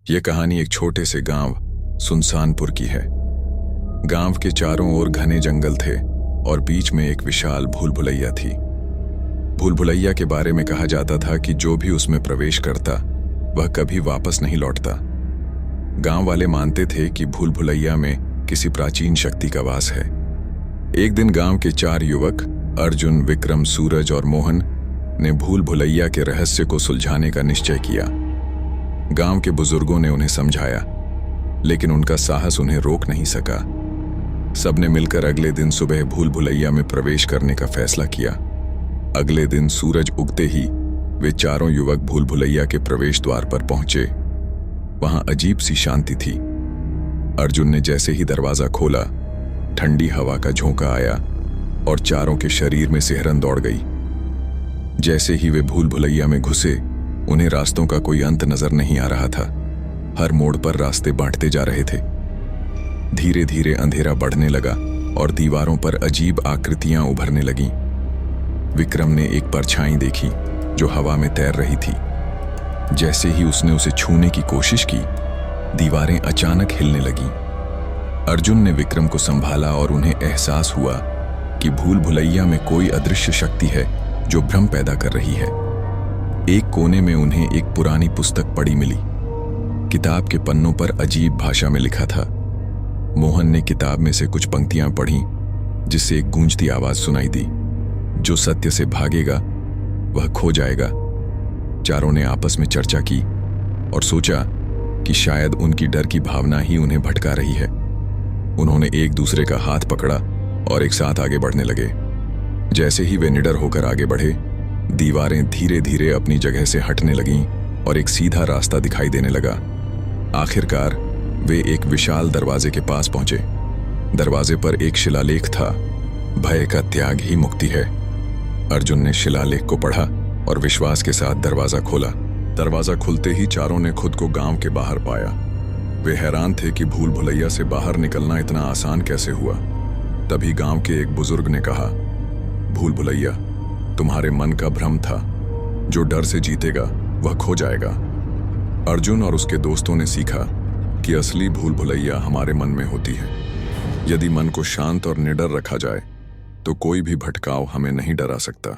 ये कहानी एक छोटे से गांव सुनसानपुर की है। गांव के चारों ओर घने जंगल थे और बीच में एक विशाल भूल भुलैया थी। भूल भुलैया के बारे में कहा जाता था कि जो भी उसमें प्रवेश करता वह कभी वापस नहीं लौटता। गांव वाले मानते थे कि भूल भुलैया में किसी प्राचीन शक्ति का वास है। एक दिन गांव के 4 युवक अर्जुन, विक्रम, सूरज और मोहन ने भूल भुलैया के रहस्य को सुलझाने का निश्चय किया। गांव के बुजुर्गों ने उन्हें समझाया, लेकिन उनका साहस उन्हें रोक नहीं सका। सबने मिलकर अगले दिन सुबह भूल भुलैया में प्रवेश करने का फैसला किया। अगले दिन सूरज उगते ही वे चारों युवक भूल भुलैया के प्रवेश द्वार पर पहुंचे। वहां अजीब सी शांति थी। अर्जुन ने जैसे ही दरवाजा खोला, ठंडी हवा का झोंका आया और चारों के शरीर में सिहरन दौड़ गई। जैसे ही वे भूल भुलैया में घुसे, उन्हें रास्तों का कोई अंत नजर नहीं आ रहा था। हर मोड़ पर रास्ते बांटते जा रहे थे। धीरे धीरे अंधेरा बढ़ने लगा और दीवारों पर अजीब आकृतियां उभरने लगीं। विक्रम ने एक परछाई देखी जो हवा में तैर रही थी। जैसे ही उसने उसे छूने की कोशिश की, दीवारें अचानक हिलने लगीं। अर्जुन ने विक्रम को संभाला और उन्हें एहसास हुआ कि भूल भुलैया में कोई अदृश्य शक्ति है जो भ्रम पैदा कर रही है। एक कोने में उन्हें एक पुरानी पुस्तक पड़ी मिली। किताब के पन्नों पर अजीब भाषा में लिखा था। मोहन ने किताब में से कुछ पंक्तियां पढ़ीं, जिससे एक गूंजती आवाज सुनाई दी, जो सत्य से भागेगा वह खो जाएगा। चारों ने आपस में चर्चा की और सोचा कि शायद उनकी डर की भावना ही उन्हें भटका रही है। उन्होंने एक दूसरे का हाथ पकड़ा और एक साथ आगे बढ़ने लगे। जैसे ही वे निडर होकर आगे बढ़े, दीवारें धीरे धीरे अपनी जगह से हटने लगीं और एक सीधा रास्ता दिखाई देने लगा। आखिरकार वे एक विशाल दरवाजे के पास पहुंचे। दरवाजे पर एक शिलालेख था, भय का त्याग ही मुक्ति है। अर्जुन ने शिलालेख को पढ़ा और विश्वास के साथ दरवाजा खोला। दरवाजा खुलते ही चारों ने खुद को गांव के बाहर पाया। वे हैरान थे कि भूल भुलैया से बाहर निकलना इतना आसान कैसे हुआ। तभी गांव के एक बुजुर्ग ने कहा, भूल भुलैया, तुम्हारे मन का भ्रम था। जो डर से जीतेगा वह खो जाएगा। अर्जुन और उसके दोस्तों ने सीखा कि असली भूल भुलैया हमारे मन में होती है। यदि मन को शांत और निडर रखा जाए तो कोई भी भटकाव हमें नहीं डरा सकता।